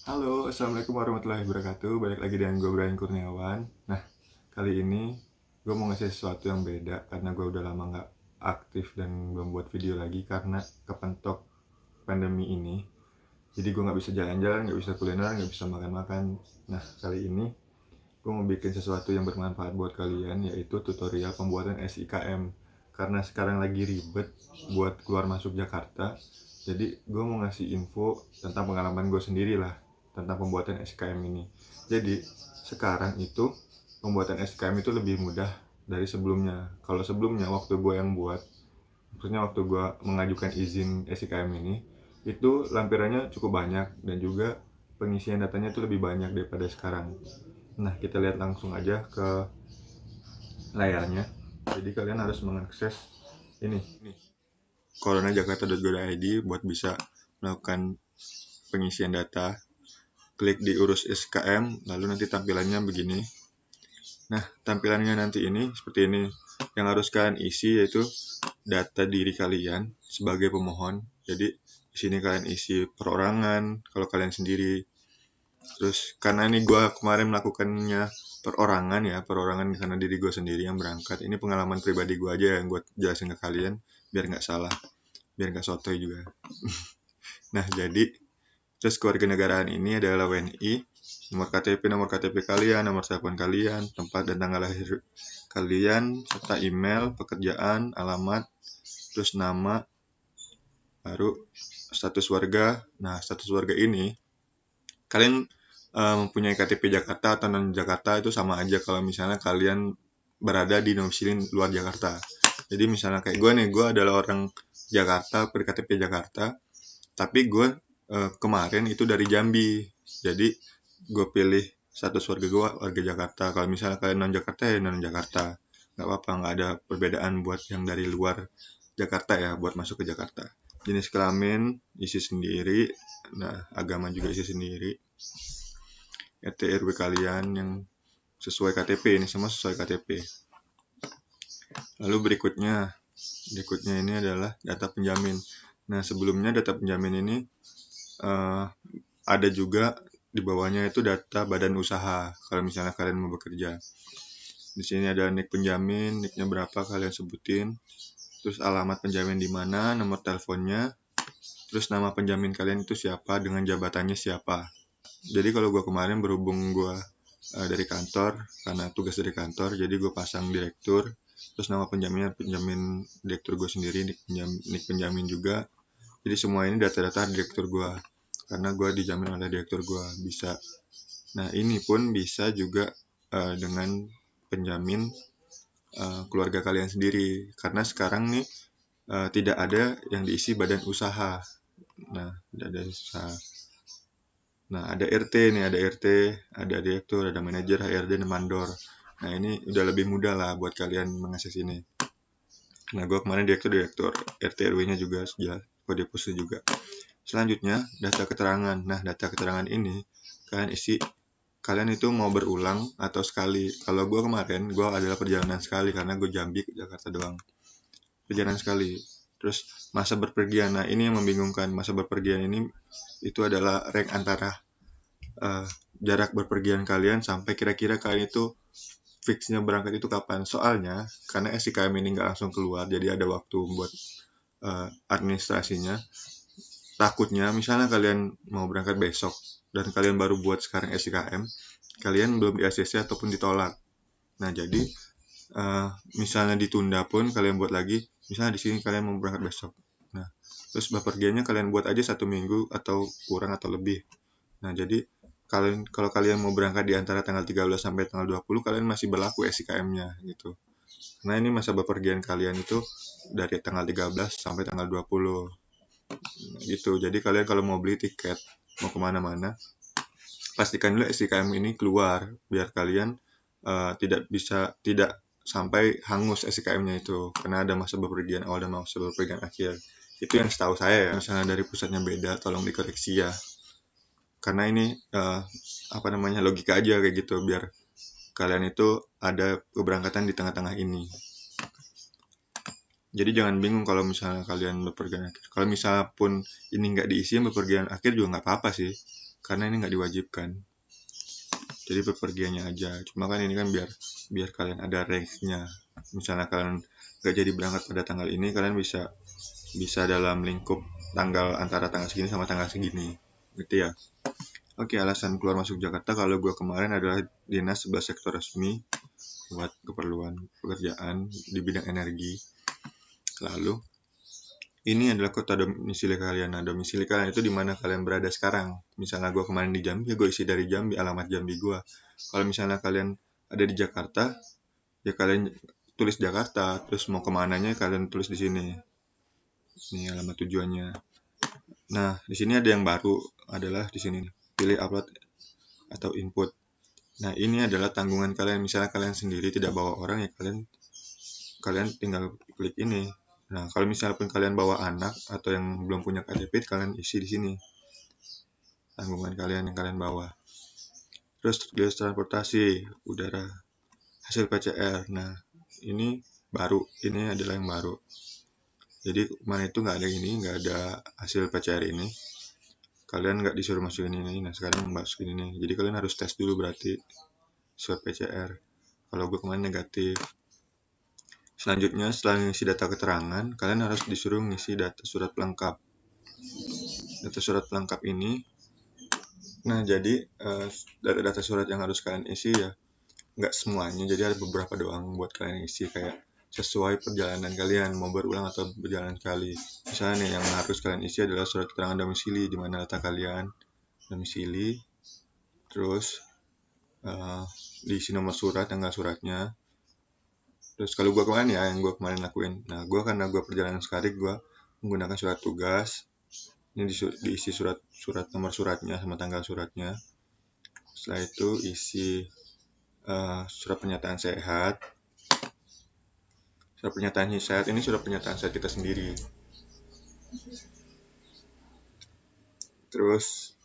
Halo, Assalamualaikum warahmatullahi wabarakatuh. Balik lagi dengan gue Brian Kurniawan. Nah, kali ini gue mau ngasih sesuatu yang beda karena gue udah lama nggak aktif dan belum buat video lagi karena kepentok pandemi ini. Jadi gue nggak bisa jalan-jalan, nggak bisa kuliner, nggak bisa makan-makan. Nah, kali ini gue mau bikin sesuatu yang bermanfaat buat kalian, yaitu tutorial pembuatan SIKM. Karena sekarang lagi ribet buat keluar masuk Jakarta, jadi gue mau ngasih info tentang pengalaman gue sendiri lah tentang pembuatan SIKM ini. Jadi sekarang itu pembuatan SIKM itu lebih mudah dari sebelumnya. Kalau sebelumnya waktu gue yang buat, maksudnya waktu gue mengajukan izin SIKM ini, itu lampirannya cukup banyak dan juga pengisian datanya itu lebih banyak daripada sekarang. Nah, kita lihat langsung aja ke layarnya. Jadi kalian harus mengakses ini, coronajakarta.go.id buat bisa melakukan pengisian data. Klik di urus SKM, lalu nanti tampilannya begini. Nah, tampilannya nanti ini seperti ini. Yang harus kalian isi yaitu data diri kalian sebagai pemohon. Jadi di sini kalian isi perorangan kalau kalian sendiri. Terus karena ini gue kemarin melakukannya perorangan karena diri gue sendiri yang berangkat. Ini pengalaman pribadi gue aja yang gue jelasin ke kalian biar nggak salah, biar nggak sotoy juga. Nah, jadi terus kewarganegaraan ini adalah WNI, nomor KTP kalian, nomor telepon kalian, tempat dan tanggal lahir kalian, serta email, pekerjaan, alamat, terus nama, baru status warga. Nah, status warga ini kalian mempunyai KTP Jakarta atau non Jakarta itu sama aja kalau misalnya kalian berada di domisili luar Jakarta. Jadi misalnya kayak gue nih, gue adalah orang Jakarta, KTP Jakarta, tapi gue kemarin itu dari Jambi. Jadi gue pilih status warga gue warga Jakarta. Kalau misalnya kalian non Jakarta ya non Jakarta, nggak apa-apa, nggak ada perbedaan buat yang dari luar Jakarta ya, buat masuk ke Jakarta. Jenis kelamin isi sendiri, nah agama juga isi sendiri, RT RW kalian yang sesuai KTP, ini semua sesuai KTP. Lalu berikutnya ini adalah data penjamin. Nah, sebelumnya data penjamin ini ada juga di bawahnya itu data badan usaha kalau misalnya kalian mau bekerja. Di sini ada nik penjamin, niknya berapa kalian sebutin, terus alamat penjamin di mana, nomor teleponnya, terus nama penjamin kalian itu siapa dengan jabatannya siapa. Jadi kalau gue kemarin berhubung gue dari kantor, karena tugas dari kantor, jadi gue pasang direktur, terus nama penjaminnya penjamin direktur gue sendiri, nik penjamin juga. Jadi semua ini data-data direktur gue, karena gue dijamin oleh direktur gue bisa. Nah, ini pun bisa juga dengan penjamin keluarga kalian sendiri, karena sekarang nih tidak ada yang diisi badan usaha. Nah, tidak ada usaha. Nah, ada RT nih, ada RT, ada direktur, ada manajer, HRD, dan mandor. Nah, ini udah lebih mudah lah buat kalian mengakses ini. Nah, gue kemarin direktur, RT RW-nya juga, kode pos juga. Selanjutnya, data keterangan. Nah, data keterangan ini kalian isi, kalian itu mau berulang atau sekali. Kalau gue kemarin, gue adalah perjalanan sekali karena gue Jambi ke Jakarta doang. Perjalanan sekali. Terus masa berpergian. Nah, ini yang membingungkan. Masa berpergian ini itu adalah rank antara jarak berpergian kalian sampai kira-kira kalian itu fixnya berangkat itu kapan. Soalnya karena SIKM ini nggak langsung keluar, jadi ada waktu buat administrasinya. Takutnya misalnya kalian mau berangkat besok dan kalian baru buat sekarang SIKM, kalian belum di ACC ataupun ditolak. Nah, jadi misalnya ditunda pun kalian buat lagi, misalnya di sini kalian mau berangkat besok. Nah, terus bepergiannya kalian buat aja 1 minggu atau kurang atau lebih. Nah, jadi kalau kalian mau berangkat di antara tanggal 13 sampai tanggal 20, kalian masih berlaku SIKM-nya gitu. Nah, ini masa bepergian kalian itu dari tanggal 13 sampai tanggal 20 gitu. Jadi kalian kalau mau beli tiket mau kemana-mana, pastikan dulu SIKM ini keluar biar kalian tidak sampai hangus SIKM-nya itu, karena ada masa bepergian awal dan masa bepergian akhir. Itu yang setahu saya ya. Misalnya dari pusatnya beda, tolong dikoreksi ya. Karena ini logika aja kayak gitu, biar kalian itu ada keberangkatan di tengah-tengah ini. Jadi jangan bingung kalau misalnya kalian bepergian akhir. Kalau misalnya pun ini nggak diisi bepergian akhir juga nggak apa-apa sih, karena ini nggak diwajibkan. Jadi bepergiannya aja. Cuma kan ini kan biar kalian ada range-nya. Misalnya kalian nggak jadi berangkat pada tanggal ini, kalian bisa dalam lingkup tanggal antara tanggal segini sama tanggal segini, gitu ya. Oke, alasan keluar masuk Jakarta kalau gue kemarin adalah dinas 11 sektor resmi buat keperluan pekerjaan di bidang energi. Lalu ini adalah kota domisili kalian. Nah, domisili kalian itu di mana kalian berada sekarang. Misalnya gue kemarin di Jambi, ya gue isi dari Jambi, alamat Jambi gue. Kalau misalnya kalian ada di Jakarta, ya kalian tulis Jakarta, terus mau kemananya kalian tulis di sini. Ini alamat tujuannya. Nah, di sini ada yang baru, adalah di sini. Pilih upload atau input. Nah, ini adalah tanggungan kalian. Misalnya kalian sendiri tidak bawa orang, ya kalian tinggal klik ini. Nah, kalau misalnya pun kalian bawa anak atau yang belum punya KTP, kalian isi di sini tanggungan kalian yang kalian bawa. Terus biaya transportasi udara, hasil PCR. Nah, ini baru, ini adalah yang baru. Jadi kemarin itu nggak ada hasil PCR ini. Kalian nggak disuruh masukin ini. Nah, sekarang masukin ini. Jadi kalian harus tes dulu berarti swab PCR. Kalau gue kemarin negatif. Selanjutnya, setelah ngisi data keterangan, kalian harus disuruh ngisi data surat pelengkap. Data surat pelengkap ini, nah jadi data surat yang harus kalian isi ya nggak semuanya, jadi ada beberapa doang buat kalian isi, kayak sesuai perjalanan kalian, mau berulang atau berjalan sekali. Misalnya nih, yang harus kalian isi adalah surat keterangan domisili, di mana letak kalian, domisili, terus diisi nomor surat, tanggal suratnya. Terus kalau gue kemarin ya, yang gue kemarin lakuin, nah gue karena gue perjalanan sekali, gue menggunakan surat tugas. Ini diisi surat nomor suratnya sama tanggal suratnya. Setelah itu isi surat pernyataan sehat. Surat pernyataan sehat ini surat pernyataan sehat kita sendiri. Terus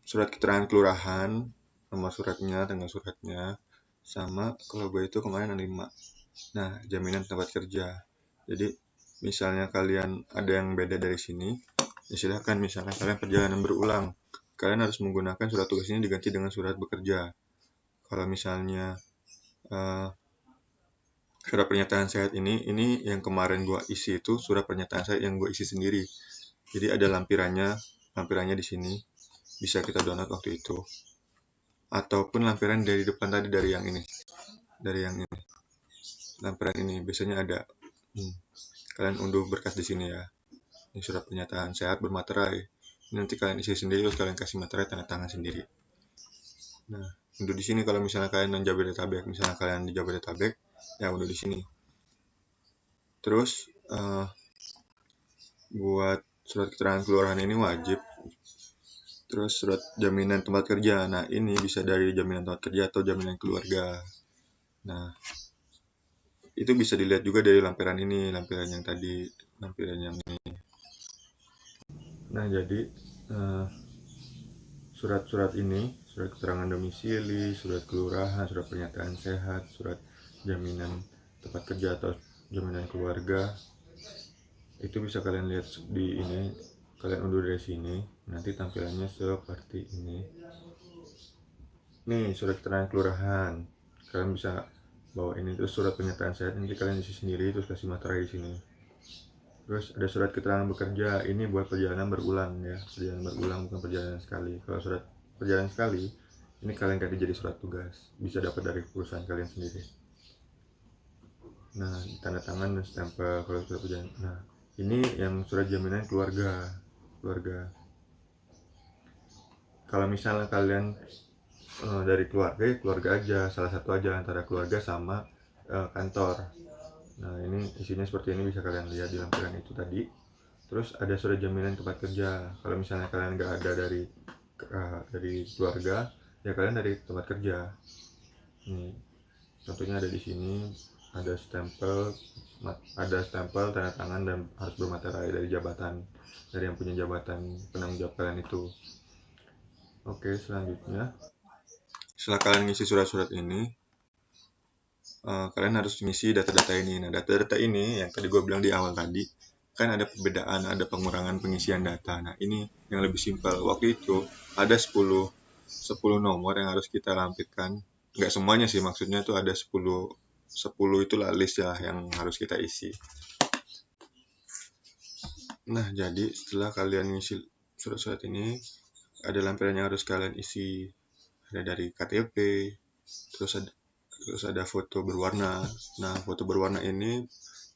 surat keterangan kelurahan, nomor suratnya, tanggal suratnya, sama kalau gue itu kemarin ada 5. Nah, jaminan tempat kerja. Jadi misalnya kalian ada yang beda dari sini, ya silahkan. Misalnya kalian perjalanan berulang, kalian harus menggunakan surat tugas ini diganti dengan surat bekerja. Kalau misalnya surat pernyataan sehat ini yang kemarin gue isi itu surat pernyataan sehat yang gue isi sendiri. Jadi ada lampirannya di sini, bisa kita download waktu itu. Ataupun lampiran dari depan tadi, dari yang ini. Lampiran ini biasanya ada. Kalian unduh berkas di sini ya. Ini surat pernyataan sehat bermaterai. Ini nanti kalian isi sendiri, terus kalian kasih materai tanda tangan sendiri. Nah, unduh di sini kalau misalnya kalian di Jabodetabek. Misalnya kalian di Jabodetabek, ya unduh di sini. Terus buat surat keterangan kelurahan ini wajib. Terus surat jaminan tempat kerja. Nah, ini bisa dari jaminan tempat kerja atau jaminan keluarga. Nah, itu bisa dilihat juga dari lampiran ini, lampiran yang tadi, lampiran yang ini. Nah, jadi surat-surat ini, surat keterangan domisili, surat kelurahan, surat pernyataan sehat, surat jaminan tempat kerja atau jaminan keluarga, itu bisa kalian lihat di ini. Kalian unduh dari sini, nanti tampilannya seperti ini. Nih, surat keterangan kelurahan, kalian bisa bawa ini. Terus surat pernyataan sehat nanti kalian isi sendiri, terus kasih materai di sini. Terus ada surat keterangan bekerja, ini buat perjalanan berulang ya, perjalanan berulang bukan perjalanan sekali. Kalau surat perjalanan sekali, ini kalian ganti jadi surat tugas, bisa dapat dari perusahaan kalian sendiri. Nah, tanda tangan dan stempel kalau surat perjalanan. Nah, ini yang surat jaminan keluarga. Kalau misalnya kalian dari keluarga aja, salah satu aja antara keluarga sama kantor. Nah, ini isinya seperti ini, bisa kalian lihat di lampiran itu tadi. Terus ada surat jaminan tempat kerja. Kalau misalnya kalian nggak ada dari keluarga, ya kalian dari tempat kerja. Nih, contohnya ada di sini, ada stempel tanda tangan dan harus bermaterai dari jabatan, dari yang punya jabatan penanggung jawab kalian itu. Oke, selanjutnya setelah kalian ngisi surat-surat ini, kalian harus ngisi data-data ini. Nah, data-data ini yang tadi gue bilang di awal tadi, kan ada perbedaan, ada pengurangan pengisian data. Nah, ini yang lebih simpel. Waktu itu ada 10 nomor yang harus kita lampirkan. Nggak semuanya sih, maksudnya tuh ada 10 itulah list ya yang harus kita isi. Nah, jadi setelah kalian ngisi surat-surat ini, ada lampiran yang harus kalian isi. Ada dari KTP, terus ada foto berwarna. Nah, foto berwarna ini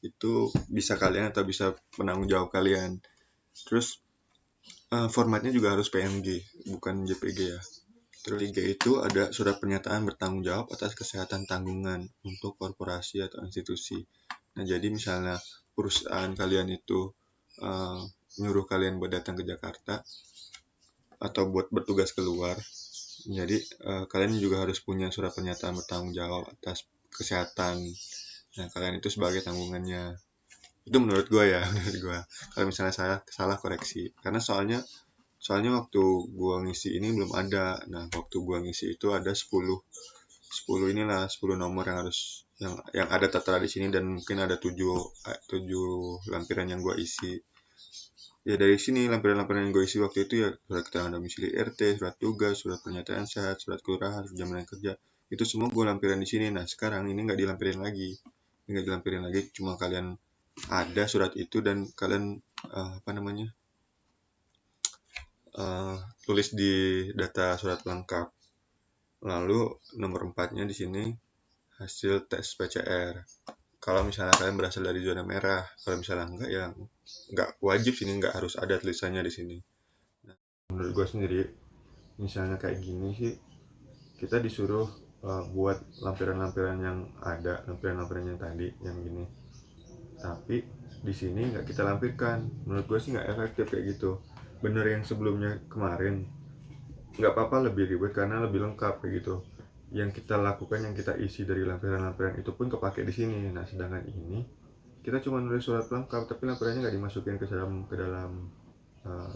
itu bisa kalian atau bisa penanggung jawab kalian. Terus formatnya juga harus PNG, bukan JPG ya. Terus 3 itu ada surat pernyataan bertanggung jawab atas kesehatan tanggungan untuk korporasi atau institusi. Nah, jadi misalnya perusahaan kalian itu nyuruh kalian buat datang ke Jakarta atau buat bertugas keluar, jadi kalian juga harus punya surat pernyataan bertanggung jawab atas kesehatan. Nah, kalian itu sebagai tanggungannya. Itu menurut gue ya, menurut gue. Kalau misalnya saya salah koreksi. Karena soalnya waktu gue ngisi ini belum ada. Nah, waktu gue ngisi itu ada 10 nomor yang harus yang ada tertera di sini, dan mungkin ada 7 lampiran yang gue isi. Ya, dari sini lampiran-lampiran yang gue isi waktu itu ya surat keterangan domisili RT, surat tugas, surat pernyataan sehat, surat kelurahan, surat jaminan kerja. Itu semua gue lampiran di sini. Nah, sekarang ini nggak dilampirin lagi. Cuma kalian ada surat itu dan kalian tulis di data surat lengkap. Lalu nomor 4-nya di sini hasil tes PCR. Kalau misalnya kalian berasal dari zona merah, kalau misalnya enggak ya nggak wajib sini, nggak harus ada tulisannya di sini. Nah, menurut gue sendiri, misalnya kayak gini sih, kita disuruh buat lampiran-lampiran yang ada, lampiran-lampiran yang tadi, yang gini. Tapi di sini nggak kita lampirkan. Menurut gue sih nggak efektif kayak gitu. Bener yang sebelumnya kemarin, nggak apa-apa lebih ribet karena lebih lengkap kayak gitu. Yang kita lakukan, yang kita isi dari lampiran-lampiran itu pun kepake di sini. Nah, sedangkan ini kita cuma nulis surat lengkap, tapi lampirannya nggak dimasukin ke dalam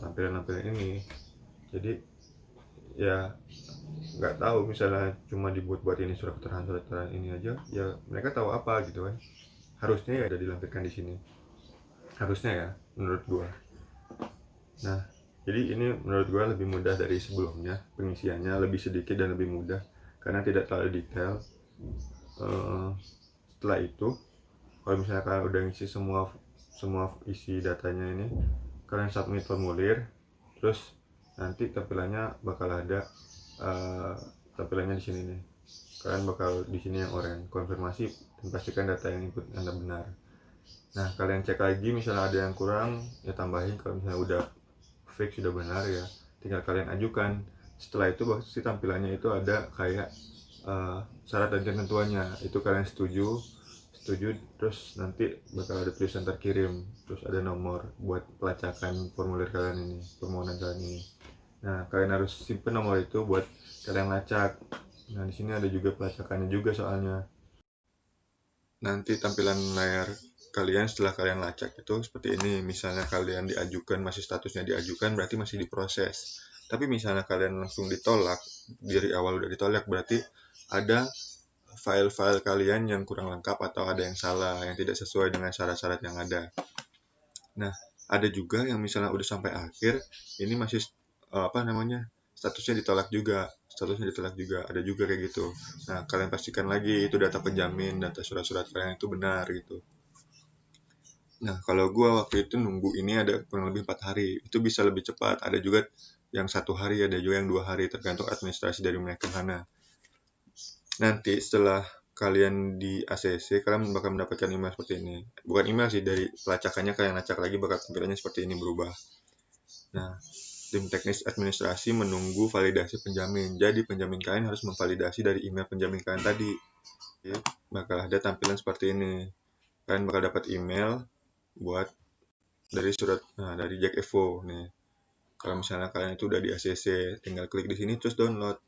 lampiran-lampiran ini. Jadi ya nggak tahu, misalnya cuma dibuat ini surat keterangan ini aja, ya mereka tahu apa gitu kan. Harusnya ya ada dilampirkan di sini, harusnya ya, menurut gua. Nah, jadi ini menurut gua lebih mudah dari sebelumnya, pengisiannya lebih sedikit dan lebih mudah karena tidak terlalu detail. Setelah itu, kalau misalnya kalian udah ngisi semua isi datanya ini, kalian submit formulir, terus nanti tampilannya bakal ada tampilannya di sini nih. Kalian bakal di sini yang oranye, konfirmasi dan pastikan data yang input Anda benar. Nah, kalian cek lagi, misalnya ada yang kurang ya tambahin. Kalau misalnya udah fix, sudah benar, ya tinggal kalian ajukan. Setelah itu pasti tampilannya itu ada kayak syarat dan ketentuannya. Itu kalian setuju, terus nanti bakal ada tulisan terkirim, terus ada nomor buat pelacakan formulir kalian ini, permohonan kalian ini. Nah, kalian harus simpen nomor itu buat kalian lacak. Nah, di sini ada juga pelacakannya juga soalnya. Nanti tampilan layar kalian setelah kalian lacak itu seperti ini. Misalnya kalian diajukan, masih statusnya diajukan, berarti masih diproses. Tapi misalnya kalian langsung ditolak, dari awal udah ditolak, berarti ada file-file kalian yang kurang lengkap atau ada yang salah, yang tidak sesuai dengan syarat-syarat yang ada. Nah, ada juga yang misalnya udah sampai akhir, ini masih statusnya ditolak juga, ada juga kayak gitu. Nah, kalian pastikan lagi itu data penjamin, data surat-surat kalian itu benar gitu. Nah, kalau gue waktu itu nunggu ini ada kurang lebih 4 hari, itu bisa lebih cepat. Ada juga yang 1 hari, ada juga yang 2 hari, tergantung administrasi dari mereka sana. Nanti setelah kalian di ACC, kalian bakal mendapatkan email seperti ini. Bukan email sih, dari pelacakannya kalian lacak lagi, bakal tampilannya seperti ini berubah. Nah, tim teknis administrasi menunggu validasi penjamin. Jadi penjamin kalian harus memvalidasi dari email penjamin kalian tadi. Jadi, bakal ada tampilan seperti ini. Kalian bakal dapat email buat dari Jack Evo nih. Kalau misalnya kalian itu udah di ACC, tinggal klik di sini terus download.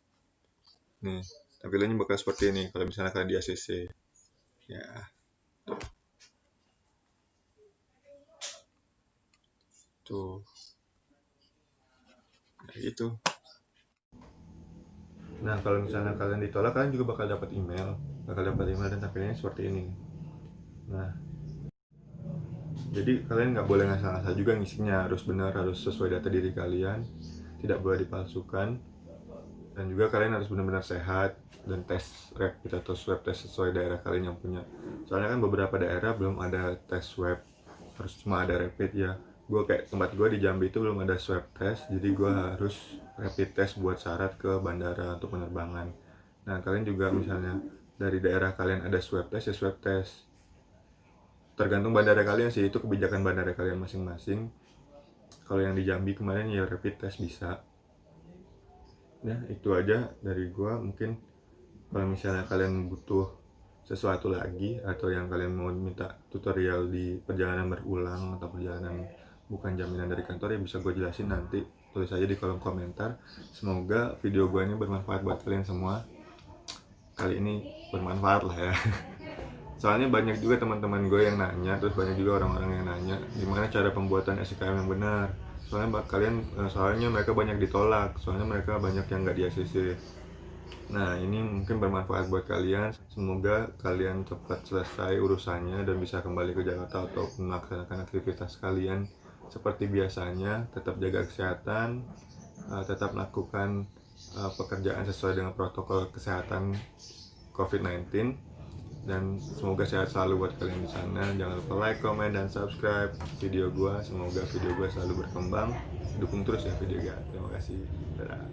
Nih, tampilannya bakal seperti ini kalau misalnya kalian di ACC. Ya. Tuh. Nah, gitu. Nah, kalau misalnya kalian ditolak, kalian juga bakal dapat email dan tampilannya seperti ini. Nah, Jadi kalian nggak boleh ngasal-ngasal juga ngisinya, harus benar, harus sesuai data diri kalian, tidak boleh dipalsukan. Dan juga kalian harus benar-benar sehat dan tes rapid atau swab test sesuai daerah kalian yang punya. Soalnya kan beberapa daerah belum ada tes swab, harus cuma ada rapid ya. Gue kayak tempat gue di Jambi itu belum ada swab test, jadi gue harus rapid test buat syarat ke bandara untuk penerbangan. Nah kalian juga misalnya dari daerah kalian ada swab test ya swab test. Tergantung bandara kalian sih, itu kebijakan bandara kalian masing-masing. Kalau yang di Jambi kemarin ya rapid test bisa. Ya itu aja dari gua. Mungkin kalau misalnya kalian butuh sesuatu lagi atau yang kalian mau minta tutorial di perjalanan berulang atau perjalanan bukan jaminan dari kantor, ya bisa gue jelasin nanti, tulis aja di kolom komentar. Semoga video gue ini bermanfaat buat kalian semua. Kali ini bermanfaat lah ya. Soalnya banyak juga teman-teman gue yang nanya, terus banyak juga orang-orang yang nanya gimana cara pembuatan SKM yang benar. Soalnya mereka banyak ditolak, soalnya mereka banyak yang nggak di ACC. Nah ini mungkin bermanfaat buat kalian. Semoga kalian cepat selesai urusannya dan bisa kembali ke Jakarta atau melaksanakan aktivitas kalian seperti biasanya. Tetap jaga kesehatan, tetap melakukan pekerjaan sesuai dengan protokol kesehatan COVID-19. Dan semoga sehat selalu buat kalian di sana. Jangan lupa like, comment, dan subscribe video gue. Semoga video gue selalu berkembang. Dukung terus ya video gue. Terima kasih. Dadah.